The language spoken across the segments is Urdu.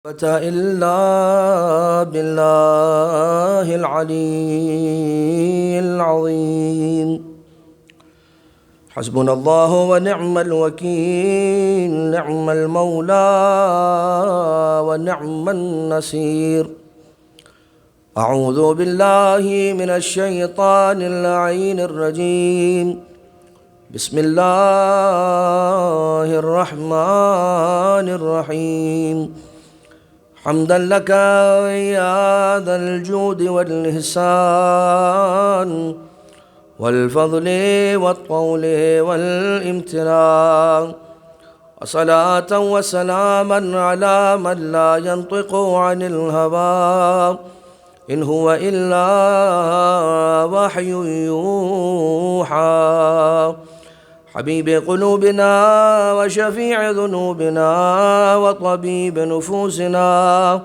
إلا بالله العلي العظيم. حسبنا الله ونعم الوكيل، نعم المولى ونعم النصير. أعوذ بالله من الشيطان اللعين الرجيم. بسم الله الرحمن الرحيم. حمدا لك يا ذا الجود والإحسان والفضل والطول والامتنان، وصلاة وسلاما على من لا ينطق عن الهوى إن هو إلا وحي يوحى. حبيب قلوبنا وشفيع ذنوبنا وطبيب نفوسنا،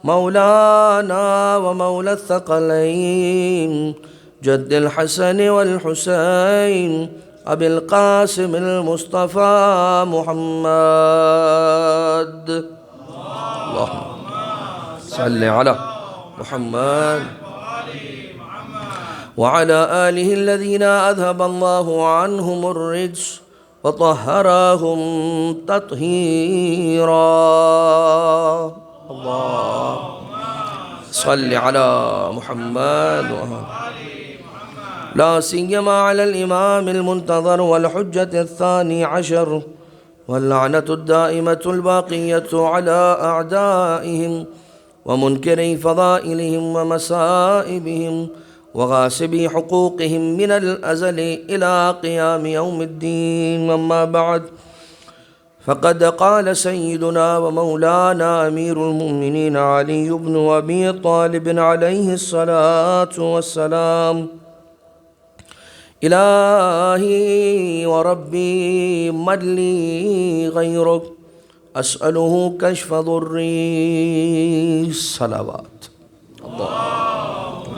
مولانا ومولى الثقلين جد الحسن والحسين أبي القاسم المصطفى محمد. اللهم صل على محمد وعلى آله الذين أذهب الله عنهم الرجس وطهرهم تطهيرا. اللهم صل على محمد لا سيما على الإمام المنتظر والحجة الثاني عشر، واللعنة الدائمة الباقية على أعدائهم ومنكري فضائلهم ومسائبهم وغاصبي حقوقهم من الأزل إلى قيام يوم الدين. أما بعد، فقد قال سيدنا ومولانا أمير المؤمنين علي بن أبي طالب عليه الصلاة والسلام: إلهي وربي من لي غيرك أسأله كشف ضري. صلوات اللهم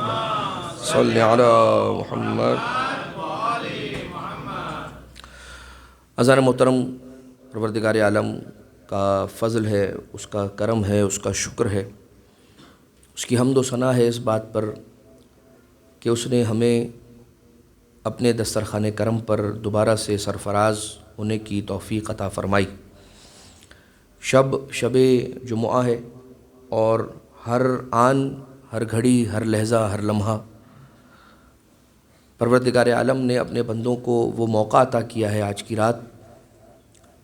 صل على محمد. عزیزان محترم، پروردگار عالم کا فضل ہے، اس کا کرم ہے، اس کا شکر ہے، اس کی حمد و ثنا ہے اس بات پر کہ اس نے ہمیں اپنے دسترخوان کرم پر دوبارہ سے سرفراز ہونے کی توفیق عطا فرمائی. شب جمعہ ہے اور ہر آن، ہر گھڑی، ہر لحظہ، ہر لمحہ پروردگار عالم نے اپنے بندوں کو وہ موقع عطا کیا ہے آج کی رات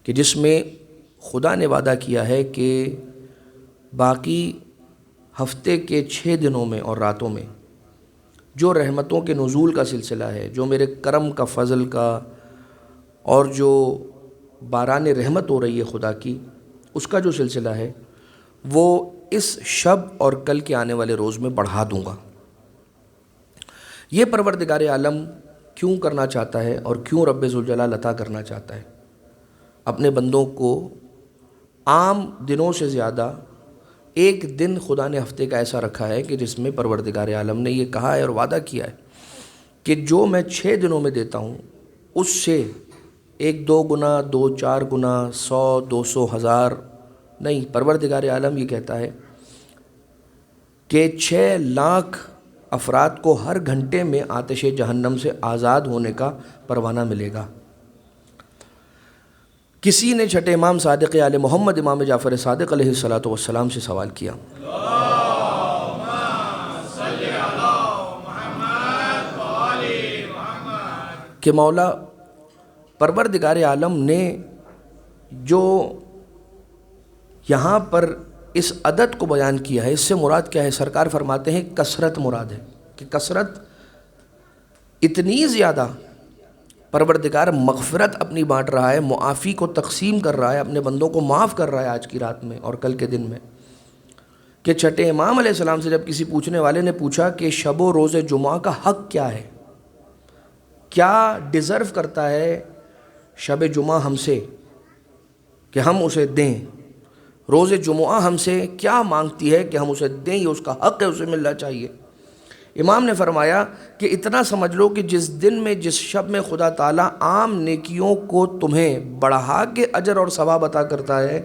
کہ جس میں خدا نے وعدہ کیا ہے کہ باقی ہفتے کے 6 دنوں میں اور راتوں میں جو رحمتوں کے نزول کا سلسلہ ہے، جو میرے کرم کا، فضل کا اور جو باران رحمت ہو رہی ہے خدا کی، اس کا جو سلسلہ ہے وہ اس شب اور کل کے آنے والے روز میں بڑھا دوں گا. یہ پروردگار عالم کیوں کرنا چاہتا ہے اور کیوں رب ذوالجلال عطا کرنا چاہتا ہے؟ اپنے بندوں کو عام دنوں سے زیادہ ایک دن خدا نے ہفتے کا ایسا رکھا ہے کہ جس میں پروردگار عالم نے یہ کہا ہے اور وعدہ کیا ہے کہ جو میں 6 دنوں میں دیتا ہوں اس سے 1-2 گنا، 2-4 گنا، 100، 200، 1000 نہیں، پروردگار عالم یہ کہتا ہے کہ 6 لاکھ افراد کو ہر گھنٹے میں آتش جہنم سے آزاد ہونے کا پروانہ ملے گا. کسی نے چھٹے امام صادق آل محمد امام جعفر صادق علیہ السلام سے سوال کیا کہ مولا، پروردگار عالم نے جو یہاں پر اس عدد کو بیان کیا ہے، اس سے مراد کیا ہے؟ سرکار فرماتے ہیں کثرت مراد ہے، کہ کثرت اتنی زیادہ پروردگار مغفرت اپنی بانٹ رہا ہے، معافی کو تقسیم کر رہا ہے، اپنے بندوں کو معاف کر رہا ہے آج کی رات میں اور کل کے دن میں، کہ چھٹے امام علیہ السلام سے جب کسی پوچھنے والے نے پوچھا کہ شب و روز جمعہ کا حق کیا ہے، کیا ڈیزرو کرتا ہے شب جمعہ ہم سے کہ ہم اسے دیں، روز جمعہ ہم سے کیا مانگتی ہے کہ ہم اسے دیں، یہ اس کا حق ہے، اسے ملنا چاہیے. امام نے فرمایا کہ اتنا سمجھ لو کہ جس دن میں، جس شب میں خدا تعالیٰ عام نیکیوں کو تمہیں بڑھا کے اجر اور ثواب عطا کرتا ہے،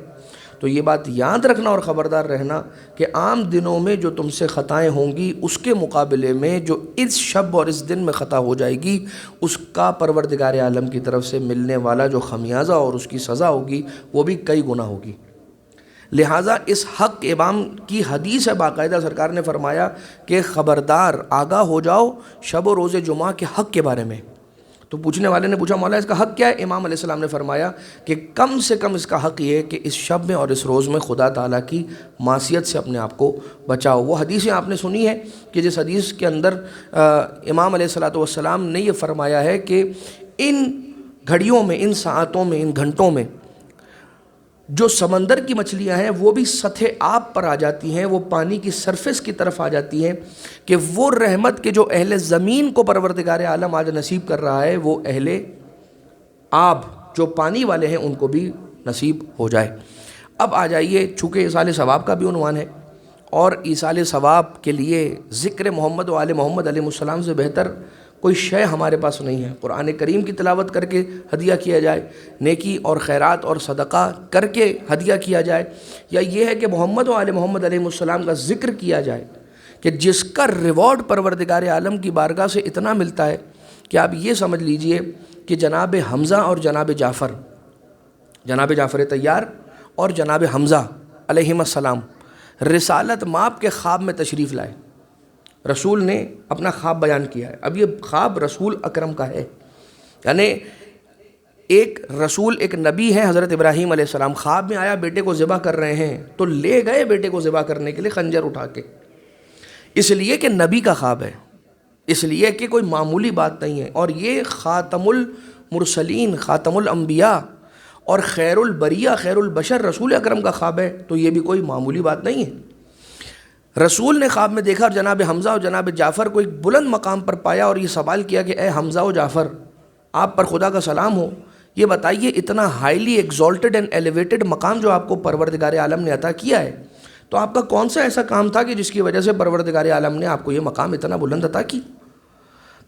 تو یہ بات یاد رکھنا اور خبردار رہنا کہ عام دنوں میں جو تم سے خطائیں ہوں گی اس کے مقابلے میں جو اس شب اور اس دن میں خطا ہو جائے گی اس کا پروردگار عالم کی طرف سے ملنے والا جو خمیازہ اور اس کی سزا ہوگی وہ بھی کئی گنا ہوگی۔ لہٰذا اس حق امام کی حدیث ہے، باقاعدہ سرکار نے فرمایا کہ خبردار آگاہ ہو جاؤ شب و روز جمعہ کے حق کے بارے میں۔ تو پوچھنے والے نے پوچھا مولا اس کا حق کیا ہے؟ امام علیہ السلام نے فرمایا کہ کم سے کم اس کا حق یہ ہے کہ اس شب میں اور اس روز میں خدا تعالیٰ کی معصیت سے اپنے آپ کو بچاؤ۔ وہ حدیثیں آپ نے سنی ہے کہ جس حدیث کے اندر امام علیہ السلام نے یہ فرمایا ہے کہ ان گھڑیوں میں، ان ساعتوں میں، ان گھنٹوں میں جو سمندر کی مچھلیاں ہیں وہ بھی سطح آب پر آ جاتی ہیں، وہ پانی کی سرفیس کی طرف آ جاتی ہیں کہ وہ رحمت کے جو اہل زمین کو پروردگار عالم آج نصیب کر رہا ہے وہ اہل آب جو پانی والے ہیں ان کو بھی نصیب ہو جائے۔ اب آ جائیے، چونکہ ایصال ثواب کا بھی عنوان ہے اور ایصال ثواب کے لیے ذکر محمد و آل محمد علیہ السلام سے بہتر کوئی شے ہمارے پاس نہیں ہے۔ قرآن کریم کی تلاوت کر کے ہدیہ کیا جائے، نیکی اور خیرات اور صدقہ کر کے ہدیہ کیا جائے، یا یہ ہے کہ محمد و آل محمد علیہ السلام کا ذکر کیا جائے کہ جس کا ریوارڈ پروردگار عالم کی بارگاہ سے اتنا ملتا ہے کہ آپ یہ سمجھ لیجئے کہ جناب حمزہ اور جناب جعفر طیار اور جناب حمزہ علیہم السلام رسالت مآب کے خواب میں تشریف لائے۔ رسول نے اپنا خواب بیان کیا ہے۔ اب یہ خواب رسول اکرم کا ہے، یعنی ایک رسول، ایک نبی ہے حضرت ابراہیم علیہ السلام، خواب میں آیا بیٹے کو ذبح کر رہے ہیں تو لے گئے بیٹے کو ذبح کرنے کے لیے خنجر اٹھا کے، اس لیے کہ نبی کا خواب ہے، اس لیے کہ کوئی معمولی بات نہیں ہے۔ اور یہ خاتم المرسلین، خاتم الانبیاء اور خیر البریہ، خیر البشر رسول اکرم کا خواب ہے، تو یہ بھی کوئی معمولی بات نہیں ہے۔ رسول نے خواب میں دیکھا اور جناب حمزہ اور جناب جعفر کو ایک بلند مقام پر پایا اور یہ سوال کیا کہ اے حمزہ و جعفر، آپ پر خدا کا سلام ہو، یہ بتائیے اتنا ہائیلی ایگزالٹڈ اینڈ ایلیویٹڈ مقام جو آپ کو پروردگار عالم نے عطا کیا ہے، تو آپ کا کون سا ایسا کام تھا کہ جس کی وجہ سے پروردگار عالم نے آپ کو یہ مقام اتنا بلند عطا کی؟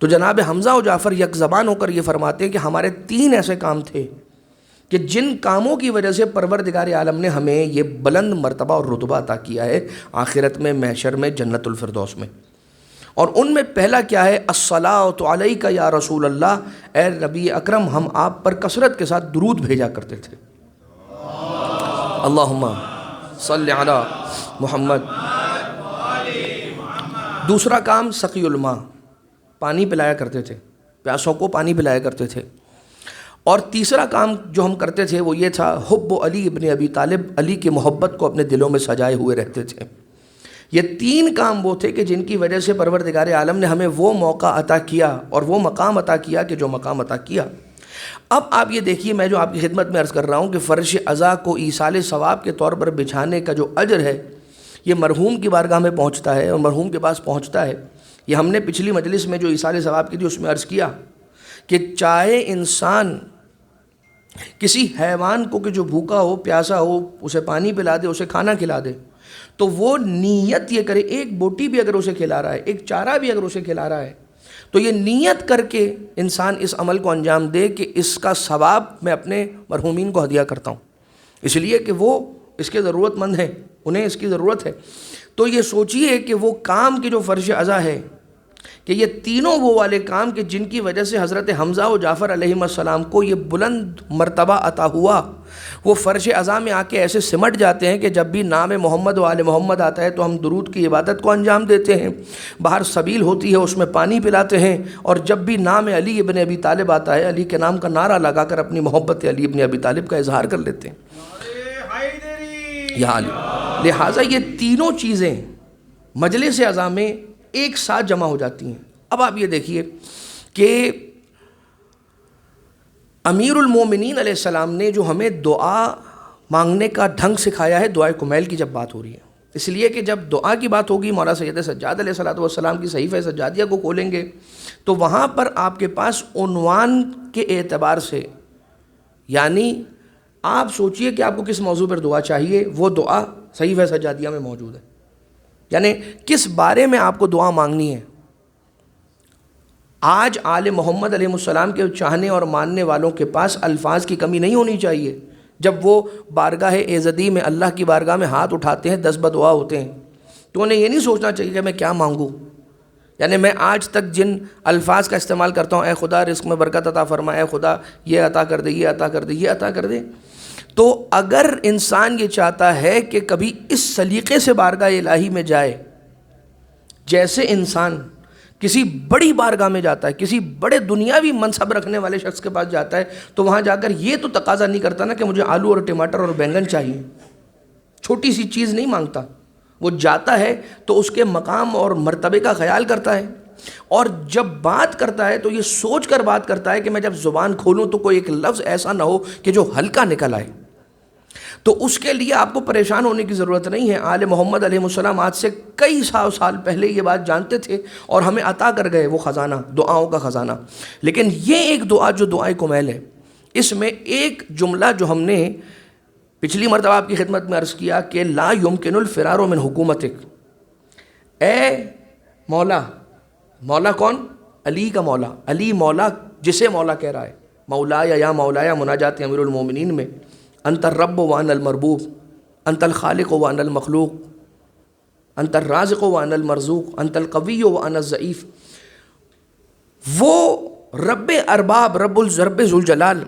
تو جناب حمزہ و جعفر یک زبان ہو کر یہ فرماتے ہیں کہ ہمارے 3 ایسے کام تھے کہ جن کاموں کی وجہ سے پروردگار عالم نے ہمیں یہ بلند مرتبہ اور رتبہ عطا کیا ہے آخرت میں، محشر میں، جنت الفردوس میں۔ اور ان میں پہلا کیا ہے؟ الصلاۃ علیک یا رسول اللہ، اے نبی اکرم ہم آپ پر کثرت کے ساتھ درود بھیجا کرتے تھے۔ اللہم صلی علی محمد۔ دوسرا کام سقی الماء، پانی پلایا کرتے تھے، پیاسوں کو پانی پلایا کرتے تھے۔ اور تیسرا کام جو ہم کرتے تھے وہ یہ تھا حب علی ابن ابی طالب، علی کی محبت کو اپنے دلوں میں سجائے ہوئے رہتے تھے۔ یہ 3 کام وہ تھے کہ جن کی وجہ سے پروردگار عالم نے ہمیں وہ موقع عطا کیا اور وہ مقام عطا کیا کہ جو مقام عطا کیا۔ اب آپ یہ دیکھیے، میں جو آپ کی خدمت میں عرض کر رہا ہوں کہ فرش عزا کو ایصال ثواب کے طور پر بچھانے کا جو اجر ہے یہ مرحوم کی بارگاہ میں پہنچتا ہے اور مرحوم کے پاس پہنچتا ہے۔ یہ ہم نے پچھلی مجلس میں جو ایصال ثواب کی تھی اس میں عرض کیا کہ چاہے انسان کسی حیوان کو کہ جو بھوکا ہو، پیاسا ہو، اسے پانی پلا دے، اسے کھانا کھلا دے، تو وہ نیت یہ کرے، ایک بوٹی بھی اگر اسے کھلا رہا ہے، ایک چارہ بھی اگر اسے کھلا رہا ہے، تو یہ نیت کر کے انسان اس عمل کو انجام دے کہ اس کا ثواب میں اپنے مرحومین کو ہدیہ کرتا ہوں، اس لیے کہ وہ اس کے ضرورت مند ہیں، انہیں اس کی ضرورت ہے۔ تو یہ سوچئے کہ وہ کام کی جو فرش عزا ہے کہ یہ تینوں وہ والے کام کہ جن کی وجہ سے حضرت حمزہ و جعفر علیہم السلام کو یہ بلند مرتبہ عطا ہوا، وہ فرش عزا میں آ کے ایسے سمٹ جاتے ہیں کہ جب بھی نام محمد و آل محمد آتا ہے تو ہم درود کی عبادت کو انجام دیتے ہیں، باہر سبیل ہوتی ہے اس میں پانی پلاتے ہیں، اور جب بھی نام علی ابن ابی طالب آتا ہے علی کے نام کا نعرہ لگا کر اپنی محبت علی ابن ابی طالب کا اظہار کر لیتے ہیں یا علی۔ لہٰذا یہ تینوں چیزیں مجلس عزا میں ایک ساتھ جمع ہو جاتی ہیں۔ اب آپ یہ دیکھیے کہ امیر المومنین علیہ السلام نے جو ہمیں دعا مانگنے کا ڈھنگ سکھایا ہے، دعائے کمیل کی جب بات ہو رہی ہے، اس لیے کہ جب دعا کی بات ہوگی مولا سید سجاد علیہ السلام کی صحیفہ سجادیہ کو کھولیں گے تو وہاں پر آپ کے پاس عنوان کے اعتبار سے، یعنی آپ سوچئے کہ آپ کو کس موضوع پر دعا چاہیے، وہ دعا صحیفہ سجادیہ میں موجود ہے، یعنی کس بارے میں آپ کو دعا مانگنی ہے۔ آج آل محمد علیہ السلام کے چاہنے اور ماننے والوں کے پاس الفاظ کی کمی نہیں ہونی چاہیے جب وہ بارگاہ ایزدی میں اللہ کی بارگاہ میں ہاتھ اٹھاتے ہیں 10 بدعا ہوتے ہیں، تو انہیں یہ نہیں سوچنا چاہیے کہ میں کیا مانگوں. یعنی میں آج تک جن الفاظ کا استعمال کرتا ہوں، اے خدا رزق میں برکت عطا فرما، اے خدا یہ عطا کر دے، یہ عطا کر دے، یہ عطا کر دے. تو اگر انسان یہ چاہتا ہے کہ کبھی اس سلیقے سے بارگاہ الہی میں جائے، جیسے انسان کسی بڑی بارگاہ میں جاتا ہے، کسی بڑے دنیاوی منصب رکھنے والے شخص کے پاس جاتا ہے، تو وہاں جا کر یہ تو تقاضا نہیں کرتا نا کہ مجھے آلو اور ٹماٹر اور بینگن چاہیے، چھوٹی سی چیز نہیں مانگتا. وہ جاتا ہے تو اس کے مقام اور مرتبے کا خیال کرتا ہے، اور جب بات کرتا ہے تو یہ سوچ کر بات کرتا ہے کہ میں جب زبان کھولوں تو کوئی ایک لفظ ایسا نہ ہو کہ جو ہلکا نکل آئے. تو اس کے لیے آپ کو پریشان ہونے کی ضرورت نہیں ہے. آل محمد علیہ السلام آج سے کئی سال پہلے یہ بات جانتے تھے اور ہمیں عطا کر گئے وہ خزانہ، دعاؤں کا خزانہ. لیکن یہ ایک دعا جو دعائے کمیل ہے، اس میں ایک جملہ جو ہم نے پچھلی مرتبہ آپ کی خدمت میں عرض کیا کہ لا یمکن الفرار من حکومتک. اے مولا، مولا کون؟ علی کا مولا. علی مولا جسے مولا کہہ رہا ہے، مولا یا مولا یا مناجات امیر المومنین میں، انت الرب وانا المربوب، انت الخالق وانا المخلوق، انت الرازق وانا المرزوق، انت القوی وانا الضعیف. وہ رب ارباب، رب ذوالجلال،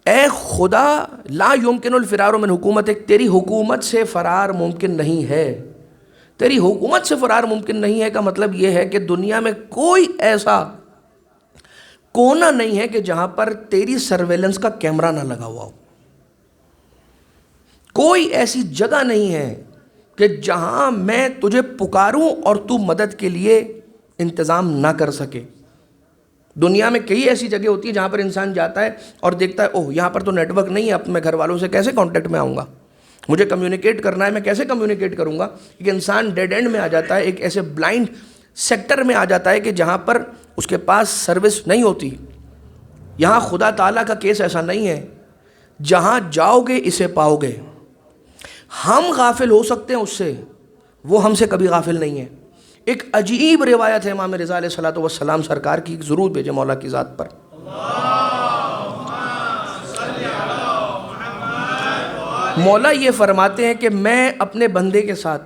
اے خدا لا یمکن الفرار من حکومتک، تیری حکومت سے فرار ممکن نہیں ہے. تیری حکومت سے فرار ممکن نہیں ہے کا مطلب یہ ہے کہ دنیا میں کوئی ایسا کونا نہیں ہے کہ جہاں پر تیری سرویلنس کا کیمرہ نہ لگا ہوا ہو. کوئی ایسی جگہ نہیں ہے کہ جہاں میں تجھے پکاروں اور تو مدد کے لیے انتظام نہ کر سکے. دنیا میں کئی ایسی جگہ ہوتی ہیں جہاں پر انسان جاتا ہے اور دیکھتا ہے اوہ یہاں پر تو نیٹ ورک نہیں ہے، اب میں گھر والوں سے کیسے کانٹیکٹ میں آؤں گا، مجھے کمیونیکیٹ کرنا ہے، میں کیسے کمیونیکیٹ کروں گا. کہ انسان ڈیڈ اینڈ میں آ جاتا ہے، ایک ایسے بلائنڈ سیکٹر میں آ جاتا ہے کہ جہاں پر اس کے پاس سروس نہیں ہوتی. یہاں خدا تعالیٰ کا کیس ایسا نہیں ہے، جہاں جاؤ گے اسے پاؤ گے. ہم غافل ہو سکتے ہیں اس سے، وہ ہم سے کبھی غافل نہیں ہے. ایک عجیب روایت ہے امام رضا علیہ الصلوۃ والسلام سرکار کی، ضرور بھیجے مولا کی ذات پر. مولا یہ فرماتے ہیں کہ میں اپنے بندے کے ساتھ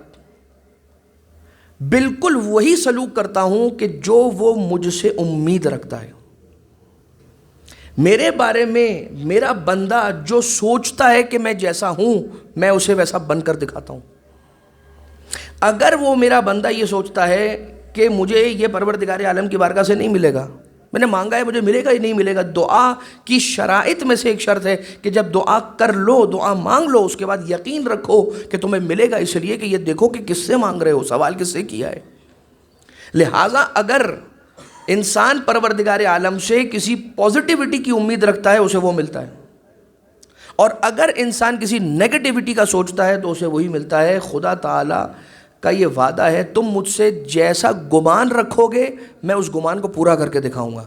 بالکل وہی سلوک کرتا ہوں کہ جو وہ مجھ سے امید رکھتا ہے. میرے بارے میں میرا بندہ جو سوچتا ہے کہ میں جیسا ہوں، میں اسے ویسا بن کر دکھاتا ہوں. اگر وہ میرا بندہ یہ سوچتا ہے کہ مجھے یہ پروردگار عالم کی بارگاہ سے نہیں ملے گا، میں نے مانگا ہے مجھے ملے گا ہی نہیں ملے گا. دعا کی شرائط میں سے ایک شرط ہے کہ جب دعا کر لو، دعا مانگ لو، اس کے بعد یقین رکھو کہ تمہیں ملے گا، اس لیے کہ یہ دیکھو کہ کس سے مانگ رہے ہو، سوال کس سے کیا ہے. لہٰذا اگر انسان پروردگار عالم سے کسی پازیٹیوٹی کی امید رکھتا ہے، اسے وہ ملتا ہے. اور اگر انسان کسی نیگیٹیوٹی کا سوچتا ہے تو اسے وہی ملتا ہے. خدا تعالیٰ کا یہ وعدہ ہے، تم مجھ سے جیسا گمان رکھو گے میں اس گمان کو پورا کر کے دکھاؤں گا.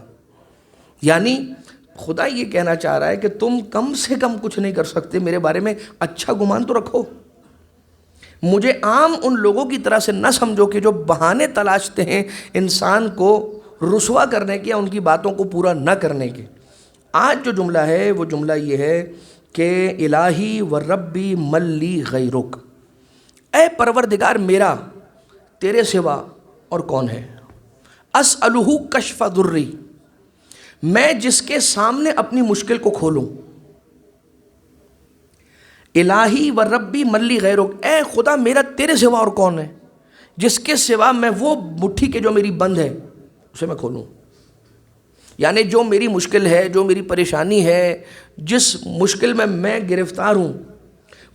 یعنی خدا یہ کہنا چاہ رہا ہے کہ تم کم سے کم کچھ نہیں کر سکتے، میرے بارے میں اچھا گمان تو رکھو. مجھے عام ان لوگوں کی طرح سے نہ سمجھو کہ جو بہانے تلاشتے ہیں انسان کو رسوا کرنے کے یا ان کی باتوں کو پورا نہ کرنے کے. آج جو جملہ ہے وہ جملہ یہ ہے کہ الہی و ربی ملی غیرک، اے پروردگار میرا تیرے سوا اور کون ہے. اسألہ کشف ضری، میں جس کے سامنے اپنی مشکل کو کھولوں. الہی و ربی ملی غیرک، اے خدا میرا تیرے سوا اور کون ہے جس کے سوا میں وہ مٹھی کے جو میری بند ہے اسے میں کھولوں. یعنی جو میری مشکل ہے، جو میری پریشانی ہے، جس مشکل میں میں گرفتار ہوں،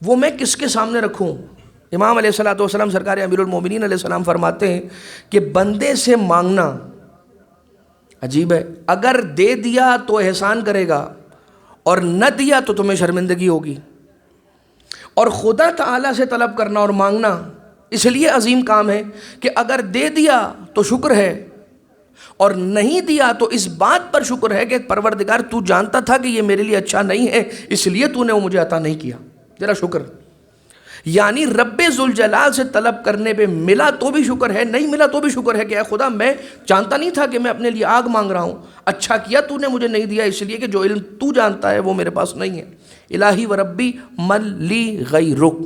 وہ میں کس کے سامنے رکھوں. امام علیہ الصلوۃ والسلام سرکار امیر المومنین علیہ السلام فرماتے ہیں کہ بندے سے مانگنا عجیب ہے. اگر دے دیا تو احسان کرے گا اور نہ دیا تو تمہیں شرمندگی ہوگی. اور خدا تعالیٰ سے طلب کرنا اور مانگنا اس لیے عظیم کام ہے کہ اگر دے دیا تو شکر ہے اور نہیں دیا تو اس بات پر شکر ہے کہ پروردگار تو جانتا تھا کہ یہ میرے لیے اچھا نہیں ہے، اس لیے تو نے وہ مجھے عطا نہیں کیا، ذرا شکر. یعنی رب ذوالجلال سے طلب کرنے پہ ملا تو بھی شکر ہے، نہیں ملا تو بھی شکر ہے کہ اے خدا میں جانتا نہیں تھا کہ میں اپنے لیے آگ مانگ رہا ہوں، اچھا کیا تو نے مجھے نہیں دیا، اس لیے کہ جو علم تو جانتا ہے وہ میرے پاس نہیں ہے۔ الہی و ربی من لی غیرک۔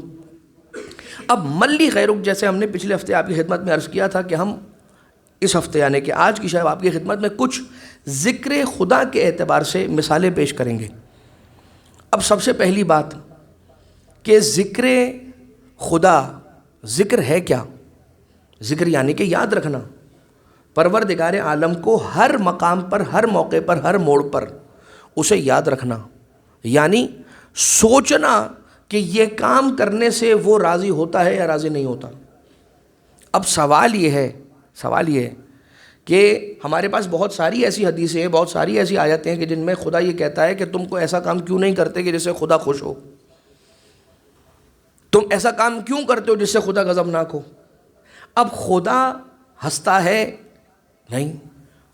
اب من لی غیرک جیسے ہم نے پچھلے ہفتے آپ کی خدمت میں عرض کیا تھا کہ ہم اس ہفتے یعنی کہ آج کی شب آپ کی خدمت میں کچھ ذکر خدا کے اعتبار سے مثالیں پیش کریں گے۔ اب سب سے پہلی بات کہ ذکر خدا، ذکر ہے کیا؟ ذکر یعنی کہ یاد رکھنا، پروردگار عالم کو ہر مقام پر، ہر موقع پر، ہر موڑ پر اسے یاد رکھنا، یعنی سوچنا کہ یہ کام کرنے سے وہ راضی ہوتا ہے یا راضی نہیں ہوتا۔ اب سوال یہ ہے کہ ہمارے پاس بہت ساری ایسی حدیثیں ہیں، بہت ساری ایسی آیتیں ہیں کہ جن میں خدا یہ کہتا ہے کہ تم کو ایسا کام کیوں نہیں کرتے کہ جس سے خدا خوش ہو، تم ایسا کام کیوں کرتے ہو جس سے خدا غضبناک ہو۔ اب خدا ہنستا ہے؟ نہیں۔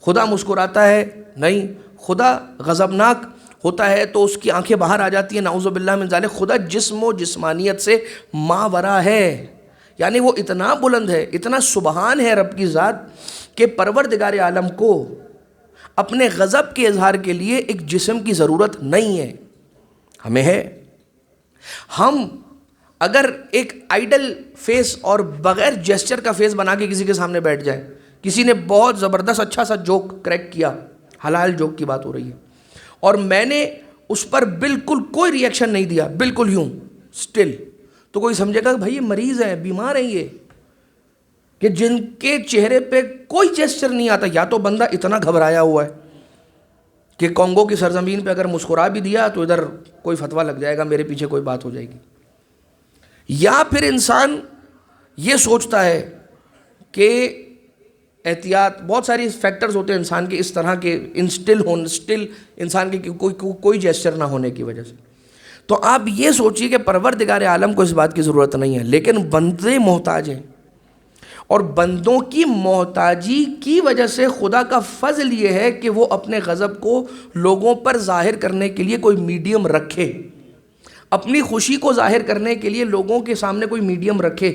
خدا مسکراتا ہے؟ نہیں۔ خدا غضبناک ہوتا ہے تو اس کی آنکھیں باہر آ جاتی ہیں، نعوذ باللہ من ذالک۔ خدا جسم و جسمانیت سے ماورا ہے، یعنی وہ اتنا بلند ہے، اتنا سبحان ہے رب کی ذات کہ پروردگار عالم کو اپنے غضب کے اظہار کے لیے ایک جسم کی ضرورت نہیں ہے، ہمیں ہے۔ ہم اگر ایک آئیڈل فیس اور بغیر جیسچر کا فیس بنا کے کسی کے سامنے بیٹھ جائے، کسی نے بہت زبردست اچھا سا جوک کریک کیا، حلال جوک کی بات ہو رہی ہے، اور میں نے اس پر بالکل کوئی ری ایکشن نہیں دیا، بالکل یوں سٹل، تو کوئی سمجھے گا کہ بھائی یہ مریض ہیں، بیمار ہیں یہ، کہ جن کے چہرے پہ کوئی جیسچر نہیں آتا، یا تو بندہ اتنا گھبرایا ہوا ہے کہ کانگو کی سرزمین پہ اگر مسکرا بھی دیا تو ادھر کوئی فتویٰ لگ جائے گا، میرے پیچھے کوئی بات ہو جائے گی، یا پھر انسان یہ سوچتا ہے کہ احتیاط، بہت ساری فیکٹرز ہوتے ہیں انسان کے اس طرح کے انسٹل انسان کے کوئی جیسچر نہ ہونے کی وجہ سے۔ تو آپ یہ سوچیے کہ پروردگار عالم کو اس بات کی ضرورت نہیں ہے، لیکن بندے محتاج ہیں، اور بندوں کی محتاجی کی وجہ سے خدا کا فضل یہ ہے کہ وہ اپنے غضب کو لوگوں پر ظاہر کرنے کے لیے کوئی میڈیم رکھے، اپنی خوشی کو ظاہر کرنے کے لیے لوگوں کے سامنے کوئی میڈیم رکھے۔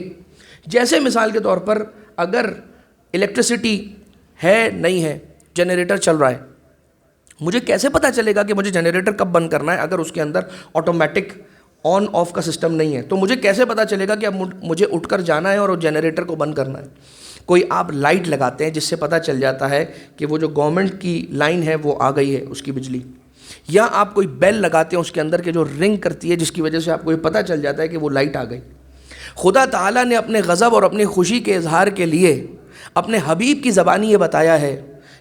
جیسے مثال کے طور پر اگر الیکٹریسٹی ہے نہیں ہے، جنریٹر چل رہا ہے، مجھے کیسے پتہ چلے گا کہ مجھے جنریٹر کب بند کرنا ہے اگر اس کے اندر آٹومیٹک آن آف کا سسٹم نہیں ہے؟ تو مجھے کیسے پتہ چلے گا کہ اب مجھے اٹھ کر جانا ہے اور جنریٹر کو بند کرنا ہے؟ کوئی آپ لائٹ لگاتے ہیں جس سے پتہ چل جاتا ہے کہ وہ جو گورنمنٹ کی لائن ہے وہ آ گئی ہے اس کی بجلی، یا آپ کوئی بیل لگاتے ہیں اس کے اندر کے جو رنگ کرتی ہے جس کی وجہ سے آپ کو یہ پتہ چل جاتا ہے کہ وہ لائٹ آ گئی۔ خدا تعالیٰ نے اپنے غضب اور اپنی خوشی کے اظہار کے لیے اپنے حبیب کی زبانی یہ بتایا ہے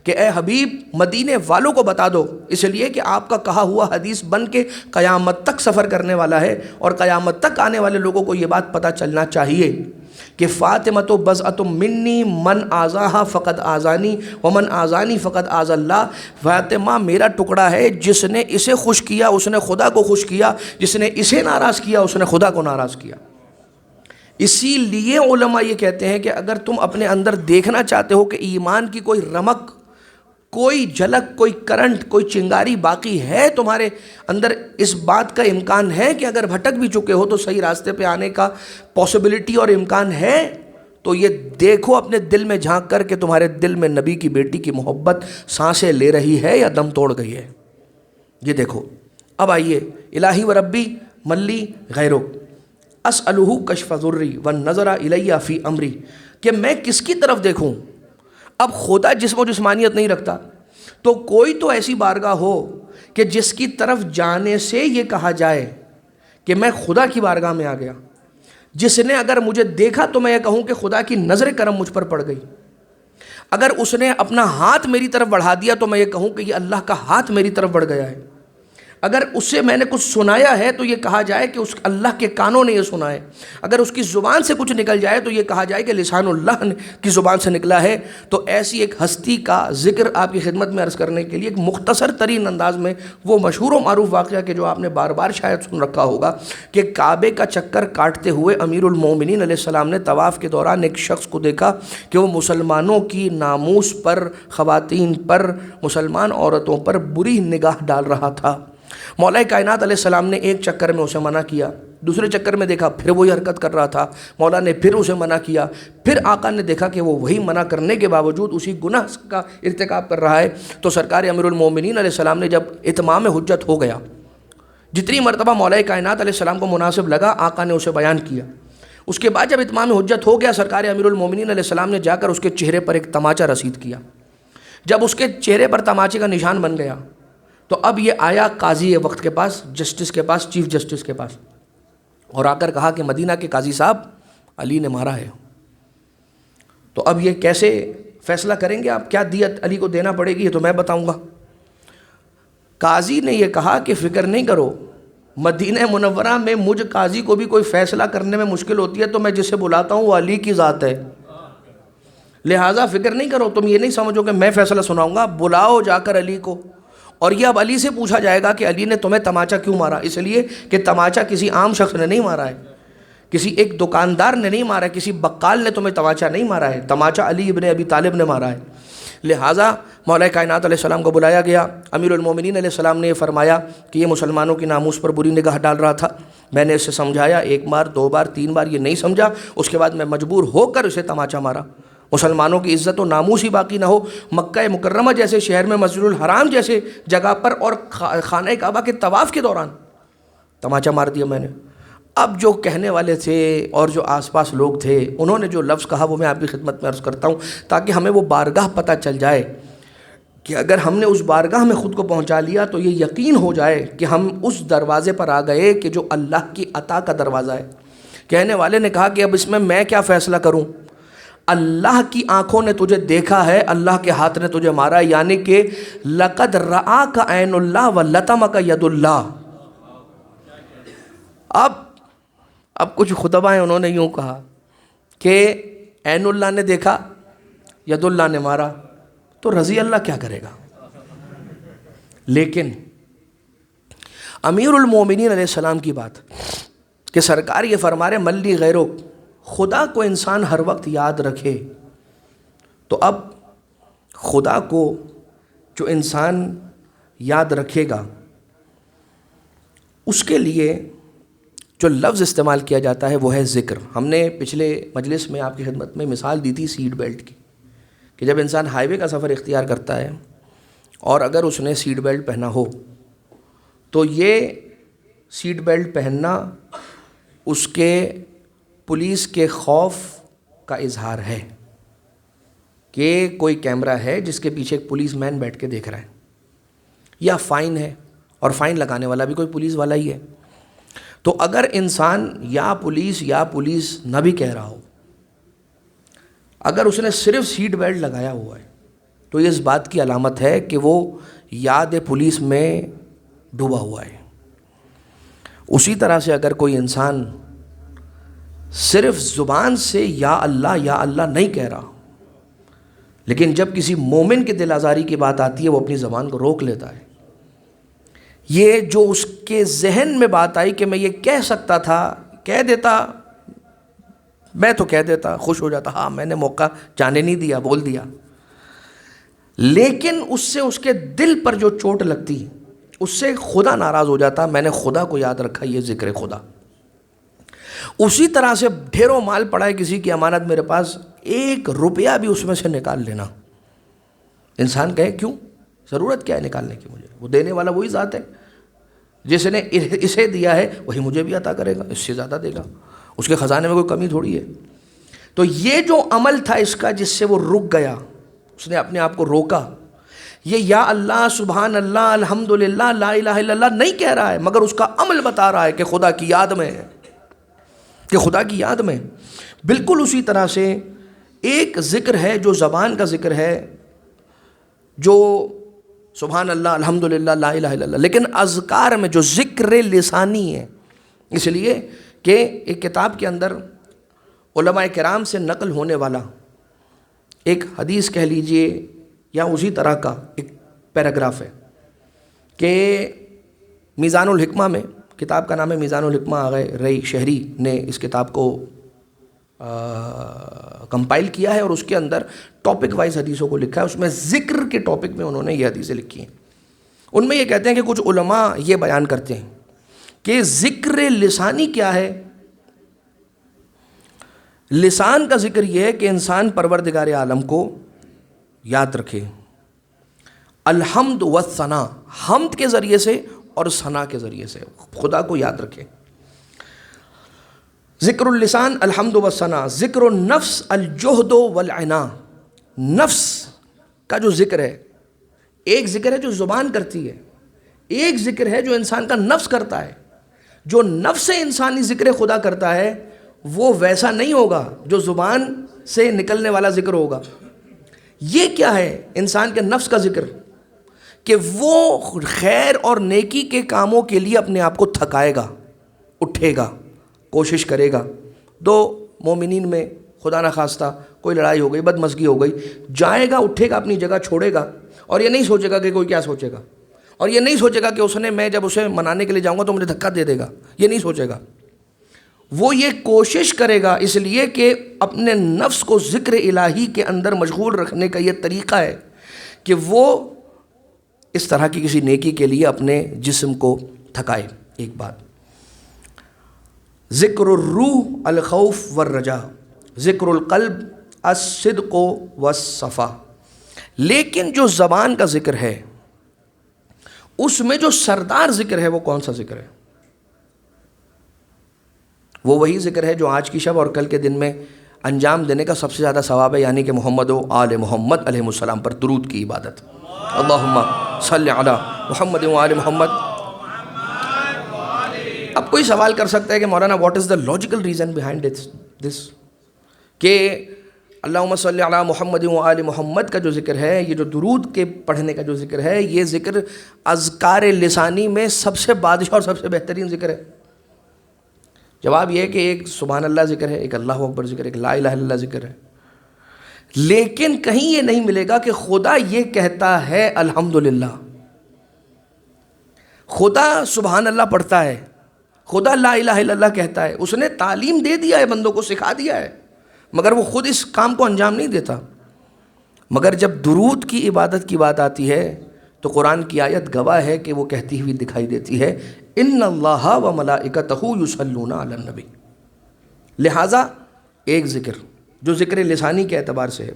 کہ اے حبیب مدینے والوں کو بتا دو، اس لیے کہ آپ کا کہا ہوا حدیث بن کے قیامت تک سفر کرنے والا ہے، اور قیامت تک آنے والے لوگوں کو یہ بات پتہ چلنا چاہیے کہ فاطمۃ بضعۃ منی من آذاہا فقد آذانی ومن آذانی فقد آذ اللہ۔ فاطمہ میرا ٹکڑا ہے، جس نے اسے خوش کیا اس نے خدا کو خوش کیا، جس نے اسے ناراض کیا اس نے خدا کو ناراض کیا۔ اسی لیے علماء یہ کہتے ہیں کہ اگر تم اپنے اندر دیکھنا چاہتے ہو کہ ایمان کی کوئی رمق، کوئی جھلک، کوئی کرنٹ، کوئی چنگاری باقی ہے تمہارے اندر، اس بات کا امکان ہے کہ اگر بھٹک بھی چکے ہو تو صحیح راستے پہ آنے کا پاسبلٹی اور امکان ہے، تو یہ دیکھو اپنے دل میں جھانک کر کہ تمہارے دل میں نبی کی بیٹی کی محبت سانسیں لے رہی ہے یا دم توڑ گئی ہے، یہ دیکھو۔ اب آئیے، الہی و ربی ملی غیرک اسألہ کشف ضری والنظر الی فی امری، کہ میں کس کی طرف دیکھوں؟ اب خدا جسم و جسمانیت نہیں رکھتا، تو کوئی تو ایسی بارگاہ ہو کہ جس کی طرف جانے سے یہ کہا جائے کہ میں خدا کی بارگاہ میں آ گیا، جس نے اگر مجھے دیکھا تو میں یہ کہوں کہ خدا کی نظر کرم مجھ پر پڑ گئی، اگر اس نے اپنا ہاتھ میری طرف بڑھا دیا تو میں یہ کہوں کہ یہ اللہ کا ہاتھ میری طرف بڑھ گیا ہے، اگر اس سے میں نے کچھ سنایا ہے تو یہ کہا جائے کہ اس اللہ کے کانوں نے یہ سنا ہے، اگر اس کی زبان سے کچھ نکل جائے تو یہ کہا جائے کہ لسان اللہ کی زبان سے نکلا ہے۔ تو ایسی ایک ہستی کا ذکر آپ کی خدمت میں عرض کرنے کے لیے ایک مختصر ترین انداز میں وہ مشہور و معروف واقعہ کہ جو آپ نے بار بار شاید سن رکھا ہوگا کہ کعبے کا چکر کاٹتے ہوئے امیر المومنین علیہ السلام نے طواف کے دوران ایک شخص کو دیکھا کہ وہ مسلمانوں کی ناموس پر، خواتین پر، مسلمان عورتوں پر بری نگاہ ڈال رہا تھا۔ مولا کائنات علیہ السلام نے ایک چکر میں اسے منع کیا، دوسرے چکر میں دیکھا پھر وہی حرکت کر رہا تھا، مولا نے پھر اسے منع کیا، پھر آقا نے دیکھا کہ وہ وہی منع کرنے کے باوجود اسی گناہ کا ارتکاب کر رہا ہے، تو سرکار امیر المومنین علیہ السلام نے جب اتمام حجت ہو گیا، جتنی مرتبہ مولا کائنات علیہ السلام کو مناسب لگا آقا نے اسے بیان کیا، اس کے بعد جب اتمام حجت ہو گیا سرکار امیر المومنین علیہ السلام نے جا کر اس کے چہرے پر ایک تماچا رسید کیا۔ جب اس کے چہرے پر تماچے کا نشان بن گیا تو اب یہ آیا قاضی وقت کے پاس، جسٹس کے پاس، چیف جسٹس کے پاس، اور آ کر کہا کہ مدینہ کے قاضی صاحب علی نے مارا ہے، تو اب یہ کیسے فیصلہ کریں گے آپ، کیا دیت علی کو دینا پڑے گی یہ تو میں بتاؤں گا۔ قاضی نے یہ کہا کہ فکر نہیں کرو، مدینہ منورہ میں مجھ قاضی کو بھی کوئی فیصلہ کرنے میں مشکل ہوتی ہے تو میں جسے بلاتا ہوں وہ علی کی ذات ہے، لہٰذا فکر نہیں کرو، تم یہ نہیں سمجھو کہ میں فیصلہ سناؤں گا، بلاؤ جا کر علی کو، اور یہ اب علی سے پوچھا جائے گا کہ علی نے تمہیں تماچا کیوں مارا، اس لیے کہ تماچا کسی عام شخص نے نہیں مارا ہے، کسی ایک دکاندار نے نہیں مارا ہے، کسی بقال نے تمہیں تماچا نہیں مارا ہے، تماچا علی ابن ابی طالب نے مارا ہے۔ لہٰذا مولا کائنات علیہ السلام کو بلایا گیا، امیر المومنین علیہ السلام نے یہ فرمایا کہ یہ مسلمانوں کی ناموس پر بری نگاہ ڈال رہا تھا، میں نے اسے سمجھایا 1 بار 2 بار 3 بار، یہ نہیں سمجھا، اس کے بعد میں مجبور ہو کر اسے تماچا مارا۔ مسلمانوں کی عزت و ناموس ہی باقی نہ ہو، مکہ مکرمہ جیسے شہر میں مسجد الحرام جیسے جگہ پر اور خانہ کعبہ کے طواف کے دوران تماچا مار دیا میں نے۔ اب جو کہنے والے تھے اور جو آس پاس لوگ تھے انہوں نے جو لفظ کہا وہ میں آپ کی خدمت میں عرض کرتا ہوں تاکہ ہمیں وہ بارگاہ پتہ چل جائے کہ اگر ہم نے اس بارگاہ میں خود کو پہنچا لیا تو یہ یقین ہو جائے کہ ہم اس دروازے پر آ گئے کہ جو اللہ کی عطا کا دروازہ ہے۔ کہنے والے نے کہا کہ اب اس میں کیا فیصلہ کروں، اللہ کی آنکھوں نے تجھے دیکھا ہے، اللہ کے ہاتھ نے تجھے مارا، یعنی کہ لقد رآک عین اللہ ولطمک ید اللہ۔ اب کچھ خطبہ ہیں انہوں نے یوں کہا کہ عین اللہ نے دیکھا، ید اللہ نے مارا، تو رضی اللہ کیا کرے گا؟ لیکن امیر المومنین علیہ السلام کی بات کہ سرکار یہ فرما رہے ملی غیرو، خدا کو انسان ہر وقت یاد رکھے، تو اب خدا کو جو انسان یاد رکھے گا اس کے لیے جو لفظ استعمال کیا جاتا ہے وہ ہے ذکر۔ ہم نے پچھلے مجلس میں آپ کی خدمت میں مثال دی تھی سیٹ بیلٹ کی، کہ جب انسان ہائی وے کا سفر اختیار کرتا ہے اور اگر اس نے سیٹ بیلٹ پہنا ہو تو یہ سیٹ بیلٹ پہننا اس کے پولیس کے خوف کا اظہار ہے کہ کوئی کیمرہ ہے جس کے پیچھے ایک پولیس مین بیٹھ کے دیکھ رہا ہے، یا فائن ہے اور فائن لگانے والا بھی کوئی پولیس والا ہی ہے۔ تو اگر انسان یا پولیس نہ بھی کہہ رہا ہو، اگر اس نے صرف سیٹ بیلٹ لگایا ہوا ہے تو یہ اس بات کی علامت ہے کہ وہ یاد پولیس میں ڈوبا ہوا ہے۔ اسی طرح سے اگر کوئی انسان صرف زبان سے یا اللہ نہیں کہہ رہا، لیکن جب کسی مومن کے دل آزاری کی بات آتی ہے وہ اپنی زبان کو روک لیتا ہے، یہ جو اس کے ذہن میں بات آئی کہ میں یہ کہہ سکتا تھا، کہہ دیتا، میں تو کہہ دیتا، خوش ہو جاتا، ہاں میں نے موقع جانے نہیں دیا، بول دیا، لیکن اس سے اس کے دل پر جو چوٹ لگتی اس سے خدا ناراض ہو جاتا، میں نے خدا کو یاد رکھا، یہ ذکر خدا۔ اسی طرح سے ڈھیروں مال پڑا ہے کسی کی امانت میرے پاس، 1 روپیہ بھی اس میں سے نکال لینا، انسان کہے کیوں، ضرورت کیا ہے نکالنے کی، مجھے وہ دینے والا وہی ذات ہے، جس نے اسے دیا ہے وہی مجھے بھی عطا کرے گا، اس سے زیادہ دے گا، اس کے خزانے میں کوئی کمی تھوڑی ہے۔ تو یہ جو عمل تھا اس کا جس سے وہ رک گیا، اس نے اپنے آپ کو روکا، یہ یا اللہ، سبحان اللہ، الحمدللہ، لا الہ الا اللہ نہیں کہہ رہا ہے، مگر اس کا عمل بتا رہا ہے کہ خدا کی یاد میں ہے، کہ خدا کی یاد میں۔ بالکل اسی طرح سے ایک ذکر ہے جو زبان کا ذکر ہے، جو سبحان اللہ، الحمدللہ، لا الہ الا اللہ، لیکن اذکار میں جو ذکر لسانی ہے، اس لیے کہ ایک کتاب کے اندر علماء کرام سے نقل ہونے والا ایک حدیث کہہ لیجئے یا اسی طرح کا ایک پیراگراف ہے کہ میزان الحکمہ میں، کتاب کا نام ہے میزان الحکمہ، آغا رئی شہری نے اس کتاب کو کمپائل کیا ہے اور اس کے اندر ٹاپک وائز حدیثوں کو لکھا ہے، اس میں ذکر کے ٹاپک میں انہوں نے یہ حدیثیں لکھی ہیں۔ ان میں یہ کہتے ہیں کہ کچھ علماء یہ بیان کرتے ہیں کہ ذکر لسانی کیا ہے؟ لسان کا ذکر یہ ہے کہ انسان پروردگار عالم کو یاد رکھے، الحمد والثنا، حمد کے ذریعے سے اور ثنا کے ذریعے سے خدا کو یاد رکھے۔ ذکر اللسان الحمد والثنا، ذکر النفس الجہد والعنا، نفس کا جو ذکر ہے، ایک ذکر ہے جو زبان کرتی ہے، ایک ذکر ہے جو انسان کا نفس کرتا ہے۔ جو نفس انسانی ذکر خدا کرتا ہے وہ ویسا نہیں ہوگا جو زبان سے نکلنے والا ذکر ہوگا۔ یہ کیا ہے انسان کے نفس کا ذکر؟ کہ وہ خیر اور نیکی کے کاموں کے لیے اپنے آپ کو تھکائے گا، اٹھے گا، کوشش کرے گا۔ دو مومنین میں خدا نخواستہ کوئی لڑائی ہو گئی، بدمزگی ہو گئی، جائے گا، اٹھے گا، اپنی جگہ چھوڑے گا، اور یہ نہیں سوچے گا کہ کوئی کیا سوچے گا، اور یہ نہیں سوچے گا کہ اس نے، میں جب اسے منانے کے لیے جاؤں گا تو مجھے دھکا دے دے گا، یہ نہیں سوچے گا۔ وہ یہ کوشش کرے گا، اس لیے کہ اپنے نفس کو ذکر الہی کے اندر مشغول رکھنے کا یہ طریقہ ہے کہ وہ اس طرح کی کسی نیکی کے لیے اپنے جسم کو تھکائے۔ ایک بات، ذکر الروح الخوف والرجا، ذکر القلب الصدق والصفا۔ لیکن جو زبان کا ذکر ہے اس میں جو سردار ذکر ہے وہ کون سا ذکر ہے؟ وہ وہی ذکر ہے جو آج کی شب اور کل کے دن میں انجام دینے کا سب سے زیادہ ثواب ہے، یعنی کہ محمد و آل محمد علیہ السلام پر درود کی عبادت۔ اللہم صلی علی محمد و آل محمد۔ اب کوئی سوال کر سکتا ہے کہ مولانا what is the logical reason behind this, کہ اللہم صلی علی محمد و آل محمد کا جو ذکر ہے، یہ جو درود کے پڑھنے کا جو ذکر ہے، یہ ذکر اذکار لسانی میں سب سے بادشاہ اور سب سے بہترین ذکر ہے۔ جواب یہ ہے کہ ایک سبحان اللہ ذکر ہے، ایک اللہ اکبر ذکر ہے، ایک لا الہ الا اللہ ذکر ہے، لیکن کہیں یہ نہیں ملے گا کہ خدا یہ کہتا ہے الحمدللہ۔ خدا سبحان اللہ پڑھتا ہے، خدا لا الہ الا اللہ کہتا ہے، اس نے تعلیم دے دیا ہے، بندوں کو سکھا دیا ہے، مگر وہ خود اس کام کو انجام نہیں دیتا۔ مگر جب درود کی عبادت کی بات آتی ہے تو قرآن کی آیت گواہ ہے کہ وہ کہتی ہوئی دکھائی دیتی ہے، ان اللہ و ملائکتہ یصلون علی النبی۔ لہٰذا ایک ذکر جو ذکر لسانی کے اعتبار سے ہے،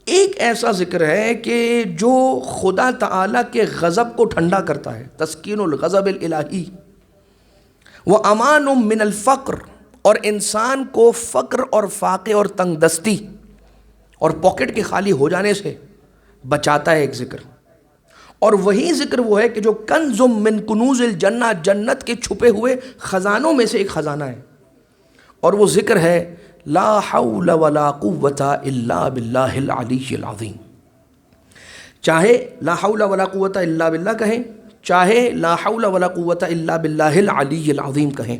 ایک ایسا ذکر ہے کہ جو خدا تعالیٰ کے غضب کو ٹھنڈا کرتا ہے، تسکین الغضب الالہی، وہ امان من الفقر، اور انسان کو فقر اور فاقے اور تنگ دستی اور پاکٹ کے خالی ہو جانے سے بچاتا ہے ایک ذکر۔ اور وہی ذکر وہ ہے کہ جو کنز من کنوز الجنہ، جنت کے چھپے ہوئے خزانوں میں سے ایک خزانہ ہے، اور وہ ذکر ہے لا حول ولا قوت الا باللہ العلی العظیم۔ چاہے لا حول ولا قوت الا باللہ کہیں، چاہے لا حول ولا قوت الا باللہ العلی العظیم کہیں،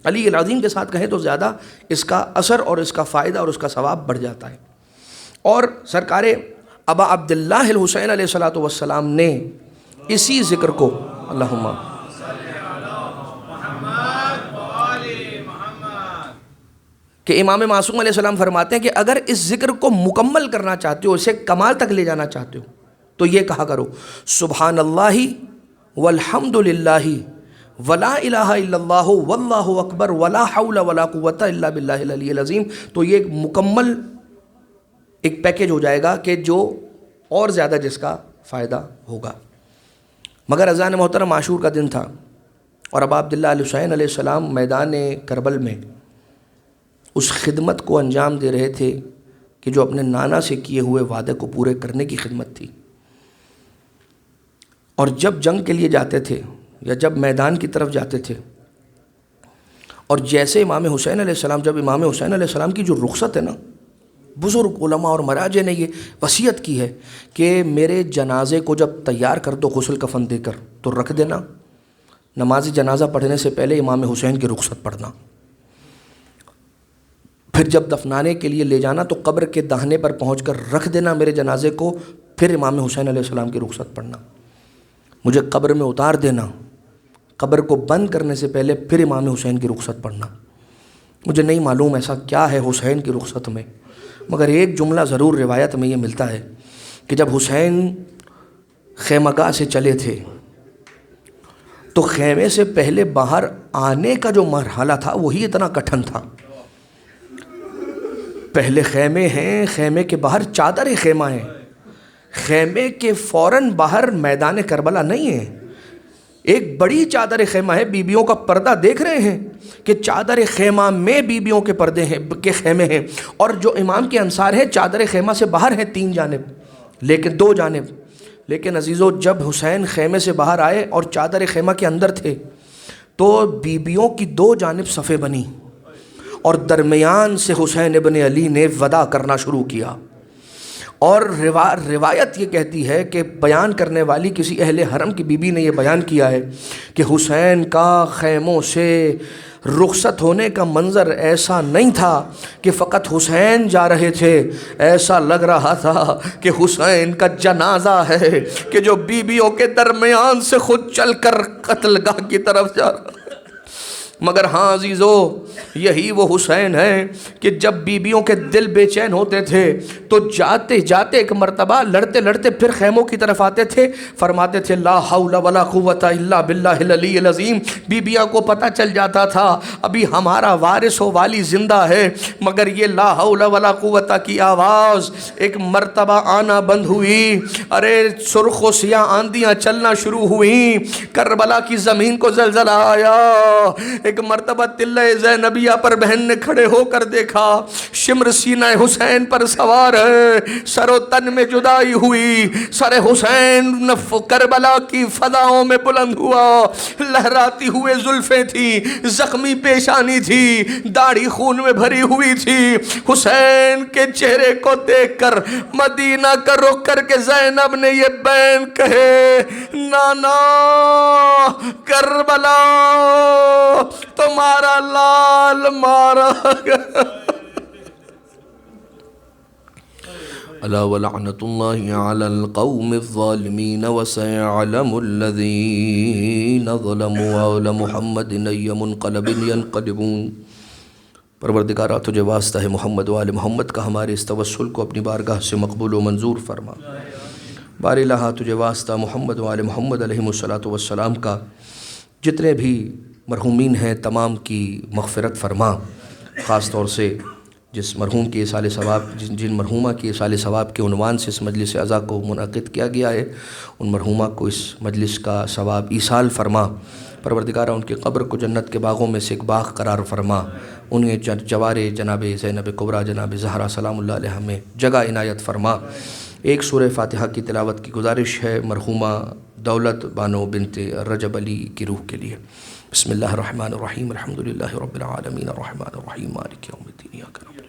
علی العظیم کے ساتھ کہیں تو زیادہ اس کا اثر اور اس کا فائدہ اور اس کا ثواب بڑھ جاتا ہے۔ اور سرکار ابا عبداللہ الحسین علیہ الصلوۃ والسلام نے اسی ذکر کو، اللہم کہ امام معصوم علیہ السلام فرماتے ہیں کہ اگر اس ذکر کو مکمل کرنا چاہتے ہو، اسے کمال تک لے جانا چاہتے ہو، تو یہ کہا کرو سبحان اللہ والحمد للہ ولا الہ الا اللہ واللہ اکبر ولا حول ولا قوت الا باللہ العلی العظیم۔ تو یہ ایک مکمل ایک پیکج ہو جائے گا کہ جو اور زیادہ جس کا فائدہ ہوگا۔ مگر اذان محترم عاشور کا دن تھا، اور ابا عبداللہ الحسین علیہ السلام میدان کربل میں اس خدمت کو انجام دے رہے تھے کہ جو اپنے نانا سے کیے ہوئے وعدے کو پورے کرنے کی خدمت تھی۔ اور جب جنگ کے لیے جاتے تھے یا جب میدان کی طرف جاتے تھے، اور جیسے امام حسین علیہ السلام، جب امام حسین علیہ السلام کی جو رخصت ہے نا، بزرگ علماء اور مراجع نے یہ وصیت کی ہے کہ میرے جنازے کو جب تیار کر دو غسل کفن دے کر تو رکھ دینا، نماز جنازہ پڑھنے سے پہلے امام حسین کی رخصت پڑھنا، پھر جب دفنانے کے لیے لے جانا تو قبر کے داہنے پر پہنچ کر رکھ دینا میرے جنازے کو، پھر امام حسین علیہ السلام کی رخصت پڑھنا، مجھے قبر میں اتار دینا، قبر کو بند کرنے سے پہلے پھر امام حسین کی رخصت پڑھنا۔ مجھے نہیں معلوم ایسا کیا ہے حسین کی رخصت میں، مگر ایک جملہ ضرور روایت میں یہ ملتا ہے کہ جب حسین خیمہ گاہ سے چلے تھے تو خیمے سے پہلے باہر آنے کا جو مرحلہ تھا وہی اتنا کٹھن تھا. پہلے خیمے ہیں، خیمے کے باہر چادر خیمہ ہیں، خیمے کے فوراً باہر میدان کربلا نہیں ہے. ایک بڑی چادر خیمہ ہے، بیبیوں کا پردہ دیکھ رہے ہیں کہ چادر خیمہ میں بیبیوں کے پردے ہیں، کے خیمے ہیں، اور جو امام کے انصار ہیں چادر خیمہ سے باہر ہیں 3 جانب، لیکن 2 جانب. لیکن عزیزو جب حسین خیمے سے باہر آئے اور چادر خیمہ کے اندر تھے تو بیبیوں کی 2 جانب صفیں بنی اور درمیان سے حسین ابن علی نے وداع کرنا شروع کیا. اور روایت یہ کہتی ہے کہ بیان کرنے والی کسی اہل حرم کی بیوی نے یہ بیان کیا ہے کہ حسین کا خیموں سے رخصت ہونے کا منظر ایسا نہیں تھا کہ فقط حسین جا رہے تھے، ایسا لگ رہا تھا کہ حسین کا جنازہ ہے کہ جو بیویوں کے درمیان سے خود چل کر قتل گاہ کی طرف جا رہا. مگر ہاں عزیزو، یہی وہ حسین ہے کہ جب بیبیوں کے دل بے چین ہوتے تھے تو جاتے جاتے ایک مرتبہ لڑتے لڑتے پھر خیموں کی طرف آتے تھے، فرماتے تھے لا حول ولا قوت الا باللہ العلی العظیم. بیبیاں کو پتہ چل جاتا تھا ابھی ہمارا وارث و والی زندہ ہے، مگر یہ لا حول ولا قوت کی آواز ایک مرتبہ آنا بند ہوئی. ارے سرخ و سیاہ آندیاں چلنا شروع ہوئیں، کربلا کی زمین کو زلزلہ آیا. ایک مرتبہ تلہ زینبیہ پر بہن نے کھڑے ہو کر دیکھا، شمر سینہ حسین پر سوار ہے، سر و تن میں جدائی ہوئی، سر حسین کربلا کی فضاؤں میں بلند ہوا، لہراتی ہوئے زلفیں تھی، زخمی پیشانی تھی، داڑھی خون میں بھری ہوئی تھی. حسین کے چہرے کو دیکھ کر مدینہ کا رخ کر کے زینب نے یہ بین کہے، نانا کربلا تمہارا لال مارا گیا. الا ولعنت اللہ علی القوم الظالمین وسيعلم الذین ظلموا وعلى محمد ای منقلب ینقلبون. پروردگارہ تجھے واسطہ ہے محمد و آل محمد کا ہمارے اس توسل کو اپنی بارگاہ سے مقبول و منظور فرما. بار الہ تجھے واسطہ محمد و آل محمد علیہ السلام کا جتنے بھی مرحومین ہیں تمام کی مغفرت فرما. خاص طور سے جس مرحوم کی ایصال ثواب جن مرحومہ کی ایصال ثواب کے عنوان سے اس مجلس عزا کو منعقد کیا گیا ہے، ان مرحومہ کو اس مجلس کا ثواب ایصال فرما. پروردگارہ ان کی قبر کو جنت کے باغوں میں سے ایک باغ قرار فرما. انہیں جوار جناب زینب کبریٰ جناب زہرا سلام اللہ علیہ میں جگہ عنایت فرما. ایک سورہ فاتحہ کی تلاوت کی گزارش ہے مرحومہ دولت بانو بنت رجب علی کی روح کے لیے. بسم اللہ الرحمن الرحیم، الحمدللہ رب العالمین الرحمن الرحیم مالک یوم الدین.